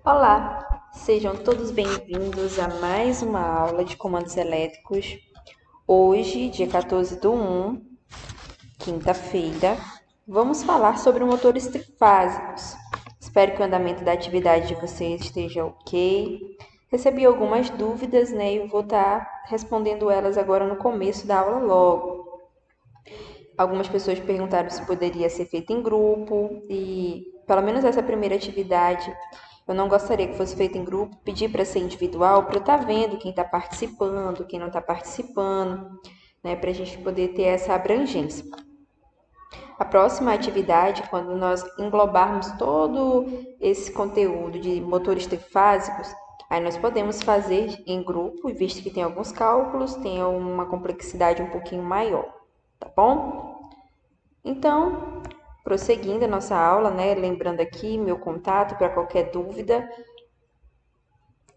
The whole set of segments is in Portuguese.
Olá, sejam todos bem-vindos a mais uma aula de comandos elétricos. Hoje, dia 14/1, quinta-feira, vamos falar sobre motores trifásicos. Espero que o andamento da atividade de vocês esteja ok. Recebi algumas dúvidas, né, e vou estar respondendo elas agora no começo da aula logo. Algumas pessoas perguntaram se poderia ser feito em grupo e, pelo menos essa primeira atividade, eu não gostaria que fosse feita em grupo, pedir para ser individual, para eu estar vendo quem está participando, quem não está participando, né, para a gente poder ter essa abrangência. A próxima atividade, quando nós englobarmos todo esse conteúdo de motores trifásicos, aí nós podemos fazer em grupo, visto que tem alguns cálculos, tem uma complexidade um pouquinho maior, tá bom? Então, prosseguindo a nossa aula, né? Lembrando aqui meu contato para qualquer dúvida.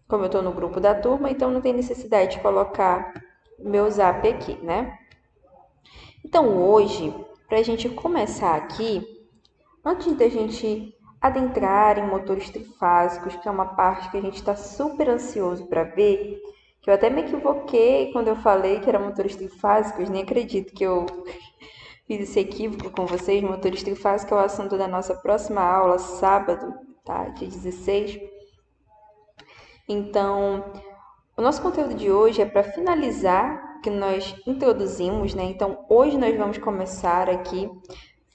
Como eu estou no grupo da turma, então não tem necessidade de colocar meu zap aqui, né? Então, hoje, para a gente começar aqui, antes da gente adentrar em motores trifásicos, que é uma parte que a gente está super ansioso para ver, que eu até me equivoquei quando eu falei que era motores trifásicos, nem acredito que eu fiz esse equívoco com vocês. Motores trifásicos é o assunto da nossa próxima aula, sábado, tá? Dia 16. Então, o nosso conteúdo de hoje é para finalizar o que nós introduzimos, né? Então, hoje nós vamos começar aqui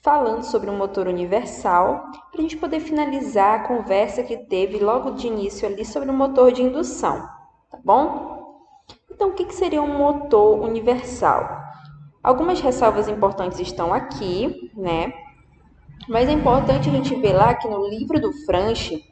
falando sobre o motor universal, para a gente poder finalizar a conversa que teve logo de início ali sobre o motor de indução, tá bom? Então, o que seria um motor universal? Algumas ressalvas importantes estão aqui, né? Mas é importante a gente ver lá que no livro do Franchi,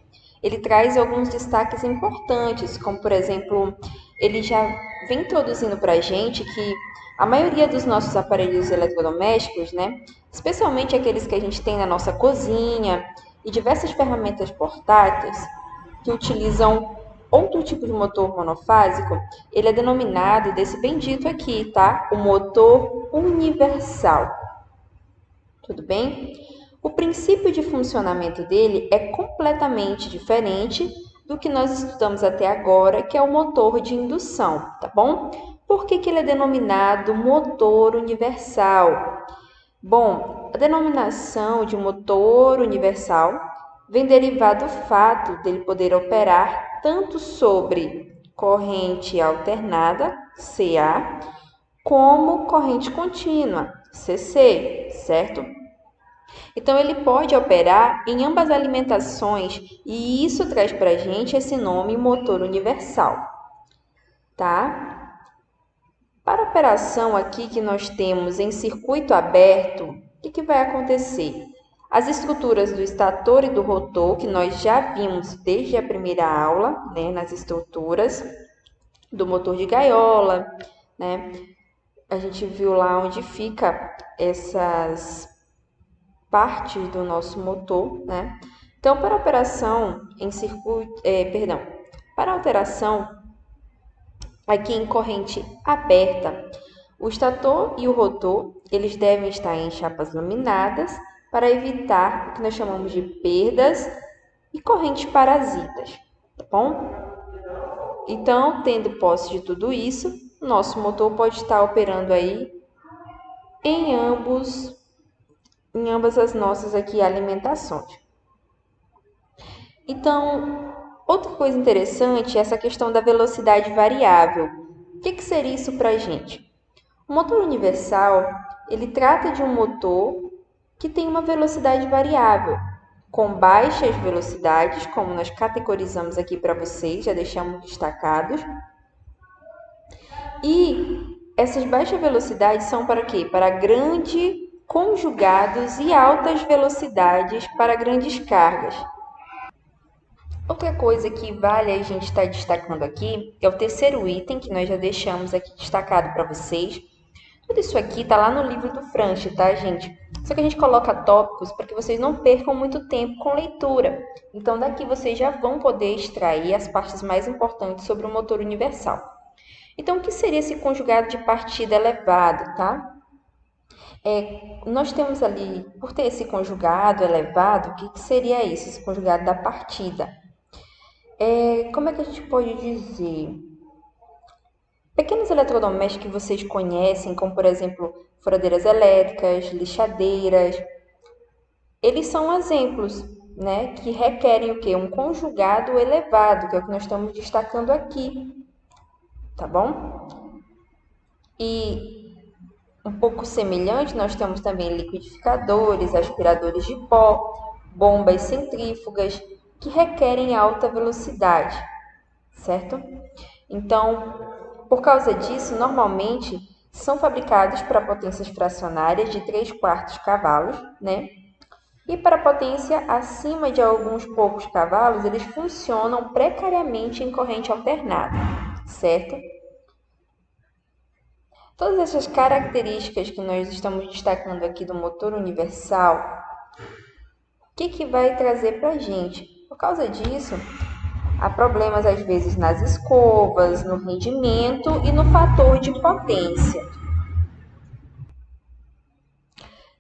ele traz alguns destaques importantes, como por exemplo, ele já vem introduzindo para a gente que a maioria dos nossos aparelhos eletrodomésticos, né, especialmente aqueles que a gente tem na nossa cozinha e diversas ferramentas portáteis que utilizam outro tipo de motor monofásico, ele é denominado desse bendito aqui, tá? O motor universal. Tudo bem? O princípio de funcionamento dele é completamente diferente do que nós estudamos até agora, que é o motor de indução, tá bom? Por que ele é denominado motor universal? Bom, a denominação de motor universal vem derivado do fato dele poder operar tanto sobre corrente alternada, CA, como corrente contínua, CC, certo? Então, ele pode operar em ambas as alimentações e isso traz para a gente esse nome motor universal, tá? Para a operação aqui que nós temos em circuito aberto, o que vai acontecer? As estruturas do estator e do rotor, que nós já vimos desde a primeira aula, né, nas estruturas do motor de gaiola, né? A gente viu lá onde fica essas partes do nosso motor, né? Então, para operação em circuito, para alteração aqui em corrente aberta, o estator e o rotor, eles devem estar em chapas laminadas para evitar o que nós chamamos de perdas e correntes parasitas, tá bom? Então, tendo posse de tudo isso, nosso motor pode estar operando aí em ambas as nossas aqui alimentações. Então, outra coisa interessante é essa questão da velocidade variável. O que seria isso para a gente? O motor universal, ele trata de um motor que tem uma velocidade variável, com baixas velocidades, como nós categorizamos aqui para vocês, já deixamos destacados. E essas baixas velocidades são para quê? Para grandes conjugados e altas velocidades para grandes cargas. Outra coisa que vale a gente estar destacando aqui é o terceiro item que nós já deixamos aqui destacado para vocês. Tudo isso aqui está lá no livro do Franchi, tá, gente? Só que a gente coloca tópicos para que vocês não percam muito tempo com leitura. Então, daqui vocês já vão poder extrair as partes mais importantes sobre o motor universal. Então, o que seria esse conjugado de partida elevado, tá? Nós temos ali, por ter esse conjugado elevado, o que seria isso, esse conjugado da partida? Como é que a gente pode dizer? Pequenos eletrodomésticos que vocês conhecem, como por exemplo, furadeiras elétricas, lixadeiras, eles são exemplos, né, que requerem o quê? Um conjugado elevado, que é o que nós estamos destacando aqui, tá bom? E um pouco semelhante, nós temos também liquidificadores, aspiradores de pó, bombas centrífugas, que requerem alta velocidade, certo? Então, por causa disso, normalmente são fabricados para potências fracionárias de 3/4 cavalos, né? E para potência acima de alguns poucos cavalos, eles funcionam precariamente em corrente alternada, certo? Todas essas características que nós estamos destacando aqui do motor universal, o que vai trazer para a gente? Por causa disso, há problemas às vezes nas escovas, no rendimento e no fator de potência.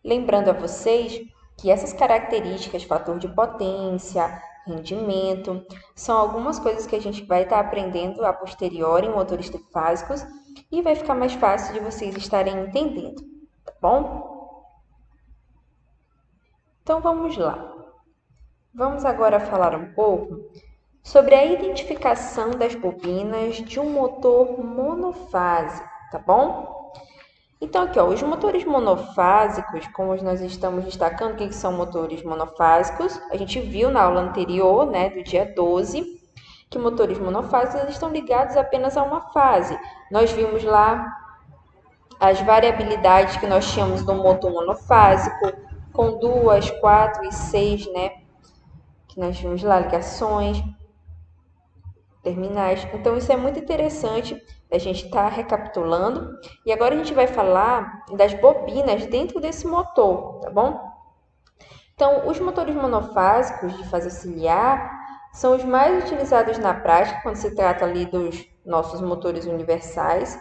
Lembrando a vocês que essas características, fator de potência, rendimento, são algumas coisas que a gente vai estar aprendendo a posteriori em motores trifásicos e vai ficar mais fácil de vocês estarem entendendo, tá bom? Então vamos lá. Vamos agora falar um pouco sobre a identificação das bobinas de um motor monofásico, tá bom? Então, aqui, ó, os motores monofásicos, como nós estamos destacando, o que são motores monofásicos? A gente viu na aula anterior, né, do dia 12, que motores monofásicos estão ligados apenas a uma fase. Nós vimos lá as variabilidades que nós tínhamos no motor monofásico, com 2, 4 e 6, né, que nós vimos lá, ligações, terminais. Então, isso é muito interessante a gente estar recapitulando. E agora a gente vai falar das bobinas dentro desse motor, tá bom? Então, os motores monofásicos de fase auxiliar são os mais utilizados na prática quando se trata ali dos nossos motores universais.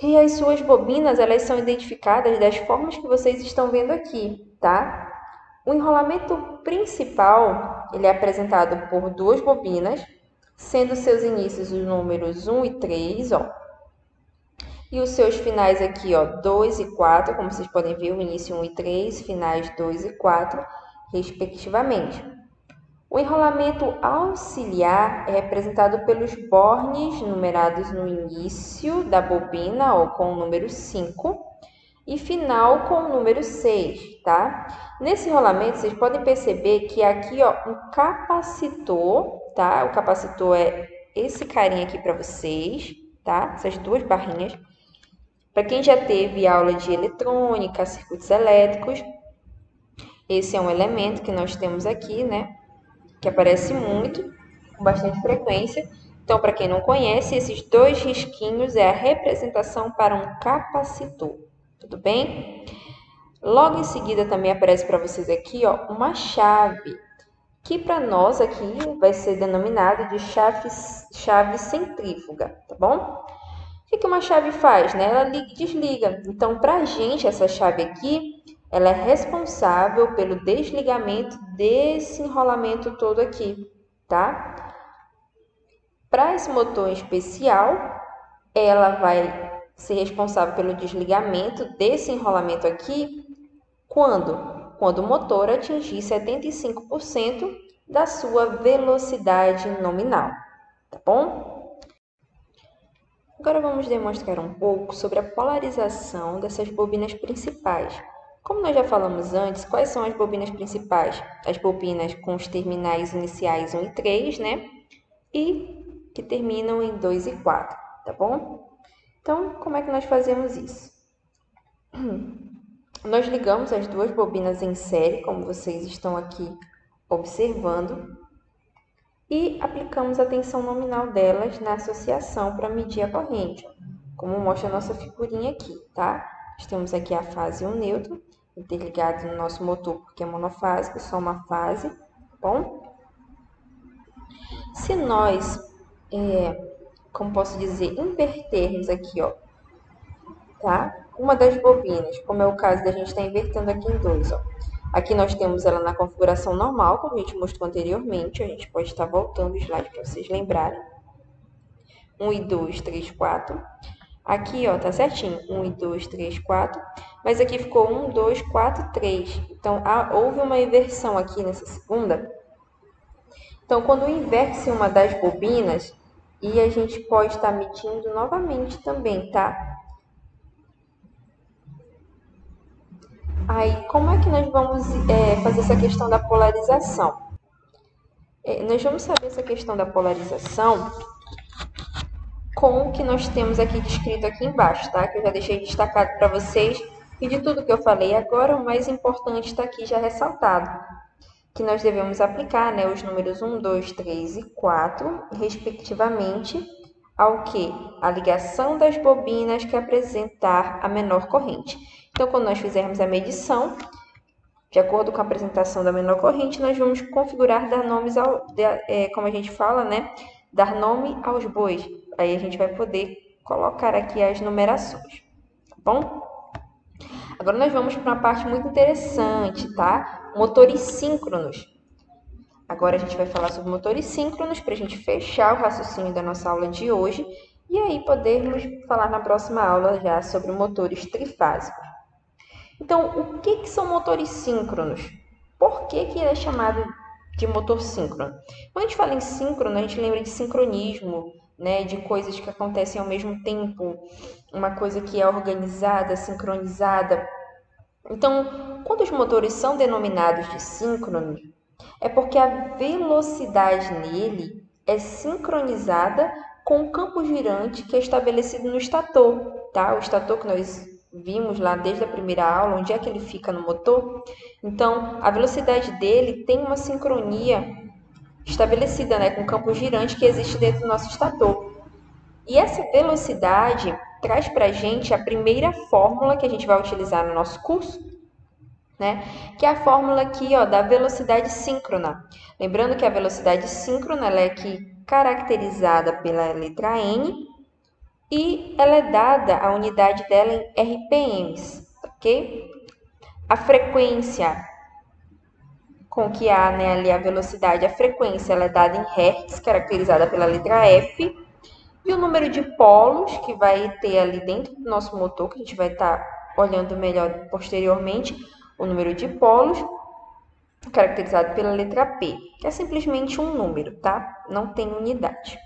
E as suas bobinas, elas são identificadas das formas que vocês estão vendo aqui, tá? O enrolamento principal, ele é apresentado por duas bobinas, sendo seus inícios os números 1 e 3, ó. E os seus finais aqui, ó, 2 e 4, como vocês podem ver, o início 1 e 3, finais 2 e 4, respectivamente. O enrolamento auxiliar é representado pelos bornes numerados no início da bobina, ó, com o número 5, e final com o número 6, tá? Nesse enrolamento, vocês podem perceber que aqui, ó, um capacitor, tá? O capacitor é esse carinha aqui para vocês, tá? Essas duas barrinhas. Para quem já teve aula de eletrônica, circuitos elétricos, esse é um elemento que nós temos aqui, né? Que aparece muito, com bastante frequência. Então, para quem não conhece, esses dois risquinhos é a representação para um capacitor. Tudo bem? Logo em seguida também aparece para vocês aqui, ó, uma chave, que para nós aqui vai ser denominada de chave centrífuga, tá bom? O que uma chave faz, né? Ela liga e desliga. Então, para a gente, essa chave aqui, ela é responsável pelo desligamento desse enrolamento todo aqui, tá? Para esse motor em especial, ela vai ser responsável pelo desligamento desse enrolamento aqui quando? Quando o motor atingir 75% da sua velocidade nominal, tá bom? Agora vamos demonstrar um pouco sobre a polarização dessas bobinas principais. Como nós já falamos antes, quais são as bobinas principais? As bobinas com os terminais iniciais 1 e 3, né? E que terminam em 2 e 4, tá bom? Então, como é que nós fazemos isso? Nós ligamos as duas bobinas em série, como vocês estão aqui observando, e aplicamos a tensão nominal delas na associação para medir a corrente, como mostra a nossa figurinha aqui, tá? Nós temos aqui a fase e o neutro, interligado no nosso motor, porque é monofásico, só uma fase, tá bom? Se nós, como posso dizer, invertermos aqui, ó, tá? Uma das bobinas, como é o caso da gente estar invertendo aqui em 2, ó. Aqui nós temos ela na configuração normal, como a gente mostrou anteriormente. A gente pode estar voltando o slide para vocês lembrarem. 1 e 2, 3, 4. Aqui, ó, tá certinho. 1 e 2, 3, 4. Mas aqui ficou 1, 2, 4, 3. Então, houve uma inversão aqui nessa segunda. Então, quando inverte-se uma das bobinas, e a gente pode estar medindo novamente também, tá? Aí, como é que nós vamos fazer essa questão da polarização? Nós vamos saber essa questão da polarização com o que nós temos aqui descrito aqui embaixo, tá? Que eu já deixei destacado para vocês. E de tudo que eu falei agora, o mais importante está aqui já ressaltado. Que nós devemos aplicar, né, os números 1, 2, 3 e 4, respectivamente, ao que? A ligação das bobinas que apresentar a menor corrente. Então, quando nós fizermos a medição, de acordo com a apresentação da menor corrente, nós vamos configurar, dar nomes, como a gente fala, né, dar nome aos bois. Aí a gente vai poder colocar aqui as numerações, tá bom? Agora nós vamos para uma parte muito interessante, tá? Motores síncronos. Agora a gente vai falar sobre motores síncronos para a gente fechar o raciocínio da nossa aula de hoje e aí podermos falar na próxima aula já sobre motores trifásicos. Então, o que são motores síncronos? Por que ele é chamado de motor síncrono? Quando a gente fala em síncrono, a gente lembra de sincronismo, né, de coisas que acontecem ao mesmo tempo, uma coisa que é organizada, sincronizada. Então, quando os motores são denominados de síncronos, é porque a velocidade nele é sincronizada com o campo girante que é estabelecido no estator, tá? O estator que nós vimos lá desde a primeira aula, onde é que ele fica no motor. Então, a velocidade dele tem uma sincronia estabelecida, né, com o campo girante que existe dentro do nosso estator. E essa velocidade traz para a gente a primeira fórmula que a gente vai utilizar no nosso curso, né? Que é a fórmula aqui, ó, da velocidade síncrona. Lembrando que a velocidade síncrona ela é aqui caracterizada pela letra N e ela é dada, a unidade dela em RPMs, ok? A frequência com que há, né, ali a velocidade, a frequência ela é dada em Hertz, caracterizada pela letra F. E o número de polos que vai ter ali dentro do nosso motor, que a gente vai estar olhando melhor posteriormente, o número de polos, caracterizado pela letra P, que é simplesmente um número, tá? Não tem unidade.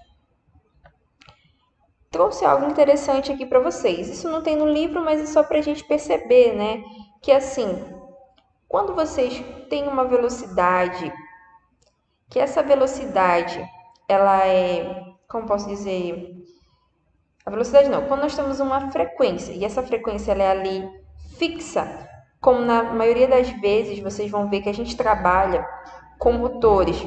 Trouxe algo interessante aqui para vocês. Isso não tem no livro, mas é só para a gente perceber, né? Que assim, quando vocês têm uma velocidade, que essa velocidade, ela é, como posso dizer, a velocidade não, quando nós temos uma frequência, e essa frequência ela é ali fixa, como na maioria das vezes vocês vão ver que a gente trabalha com motores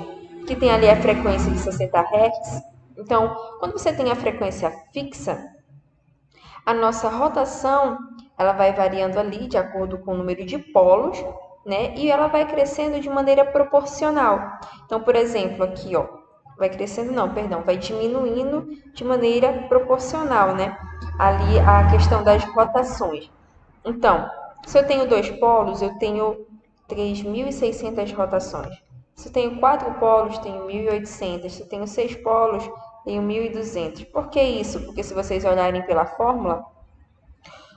que tem ali a frequência de 60 Hz. Então, quando você tem a frequência fixa, a nossa rotação ela vai variando ali de acordo com o número de polos, né? E ela vai crescendo de maneira proporcional. Então, por exemplo, aqui, ó, vai crescendo não, perdão, vai diminuindo de maneira proporcional, né? Ali a questão das rotações. Então, se eu tenho dois polos, eu tenho 3.600 rotações. Se eu tenho quatro polos, tenho 1.800. Se eu tenho seis polos, tenho 1.200. Por que isso? Porque se vocês olharem pela fórmula,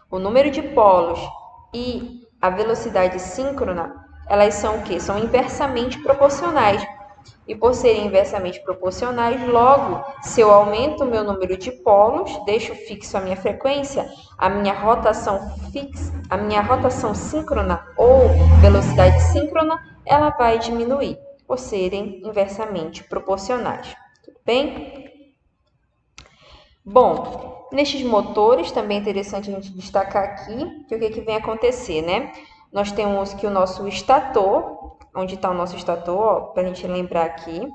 o número de polos e a velocidade síncrona, elas são o quê? São inversamente proporcionais. E por serem inversamente proporcionais, logo, se eu aumento o meu número de polos, deixo fixo a minha frequência, a minha rotação fixa, a minha rotação síncrona ou velocidade síncrona, ela vai diminuir, por serem inversamente proporcionais. Tudo bem? Bom, nestes motores, também é interessante a gente destacar aqui que o que vem acontecer, né? Nós temos que o nosso estator, onde está o nosso estator, para a gente lembrar aqui,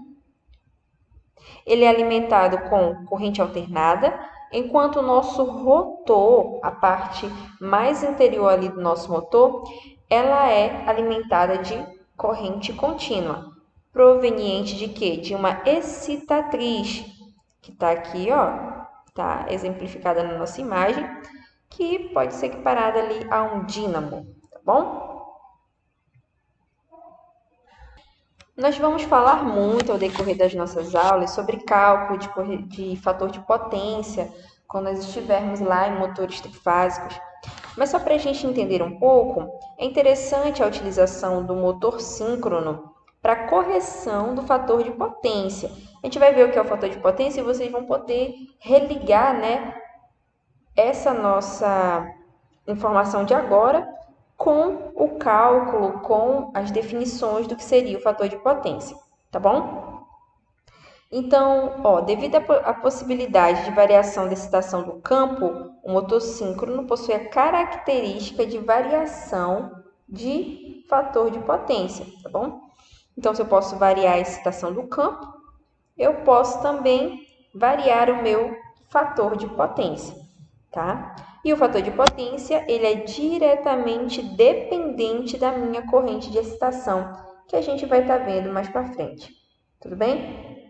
ele é alimentado com corrente alternada, enquanto o nosso rotor, a parte mais interior ali do nosso motor, ela é alimentada de corrente contínua, proveniente de quê? De uma excitatriz, que está aqui, ó, tá exemplificada na nossa imagem, que pode ser equiparada ali a um dínamo, tá bom? Nós vamos falar muito ao decorrer das nossas aulas sobre cálculo de fator de potência, quando nós estivermos lá em motores trifásicos. Mas só para a gente entender um pouco, é interessante a utilização do motor síncrono para correção do fator de potência. A gente vai ver o que é o fator de potência e vocês vão poder religar, né, essa nossa informação de agora com o cálculo, com as definições do que seria o fator de potência, tá bom? Então, ó, devido à possibilidade de variação da excitação do campo, o motor síncrono possui a característica de variação de fator de potência, tá bom? Então, se eu posso variar a excitação do campo, eu posso também variar o meu fator de potência, tá? E o fator de potência, ele é diretamente dependente da minha corrente de excitação, que a gente vai estar vendo mais para frente. Tudo bem?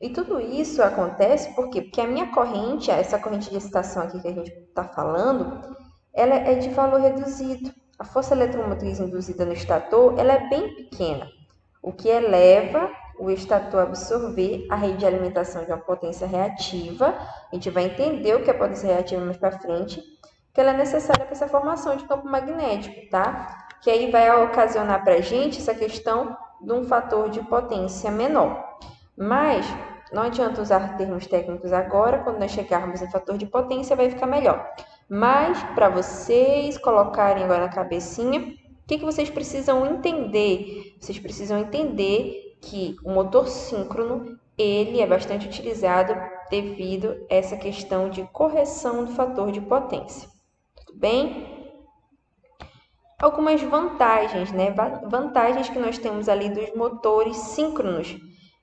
E tudo isso acontece por quê? Porque a minha corrente, essa corrente de excitação aqui que a gente está falando, ela é de valor reduzido. A força eletromotriz induzida no estator, ela é bem pequena, o que eleva o estator a absorver a rede de alimentação de uma potência reativa. A gente vai entender o que é potência reativa mais para frente, que ela é necessária para essa formação de campo magnético, tá? Que aí vai ocasionar para a gente essa questão de um fator de potência menor. Mas não adianta usar termos técnicos agora, quando nós chegarmos em fator de potência vai ficar melhor. Mas para vocês colocarem agora na cabecinha, o que vocês precisam entender? Vocês precisam entender que o motor síncrono, ele é bastante utilizado devido a essa questão de correção do fator de potência. Tudo bem? Algumas vantagens, né? Vantagens que nós temos ali dos motores síncronos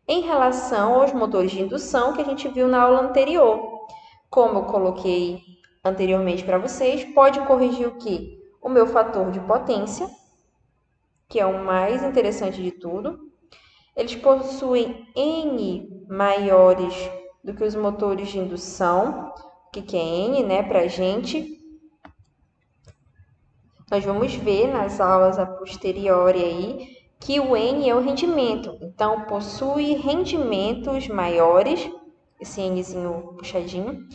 em relação aos motores de indução que a gente viu na aula anterior. Como eu coloquei anteriormente para vocês, pode corrigir o quê? O meu fator de potência, que é o mais interessante de tudo. Eles possuem N maiores do que os motores de indução. O que é N, né, para a gente? Nós vamos ver nas aulas a posteriori aí que o N é o rendimento. Então, possui rendimentos maiores, esse Nzinho puxadinho,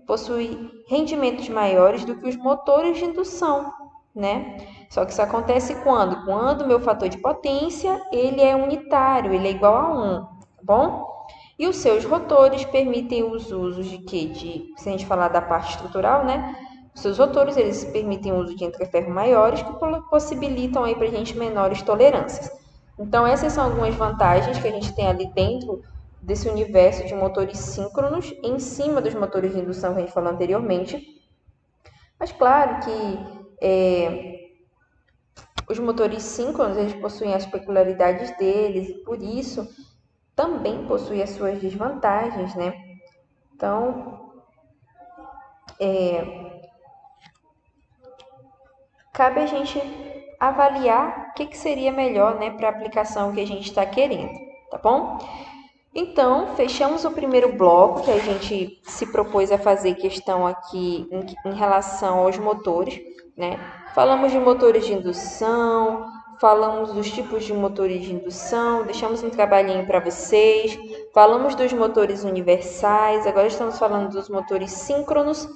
possui rendimentos maiores do que os motores de indução, né? Só que isso acontece quando? Quando o meu fator de potência, ele é unitário, ele é igual a 1, tá bom? E os seus rotores permitem os usos de quê? Se a gente falar da parte estrutural, né? Os seus rotores, eles permitem o uso de entreferros maiores que possibilitam aí para a gente menores tolerâncias. Então, essas são algumas vantagens que a gente tem ali dentro desse universo de motores síncronos em cima dos motores de indução que a gente falou anteriormente. Mas claro que os motores síncronos, eles possuem as peculiaridades deles e por isso também possuem as suas desvantagens, né? Então, cabe a gente avaliar o que seria melhor, né, para a aplicação que a gente está querendo, tá bom? Então, fechamos o primeiro bloco, que a gente se propôs a fazer questão aqui em relação aos motores, né? Falamos de motores de indução, falamos dos tipos de motores de indução, deixamos um trabalhinho para vocês, falamos dos motores universais, agora estamos falando dos motores síncronos,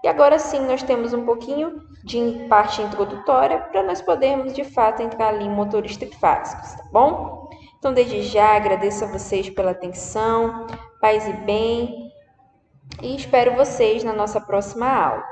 e agora sim nós temos um pouquinho de parte introdutória para nós podermos de fato entrar ali em motores trifásicos, tá bom? Então, desde já, agradeço a vocês pela atenção, paz e bem, e espero vocês na nossa próxima aula.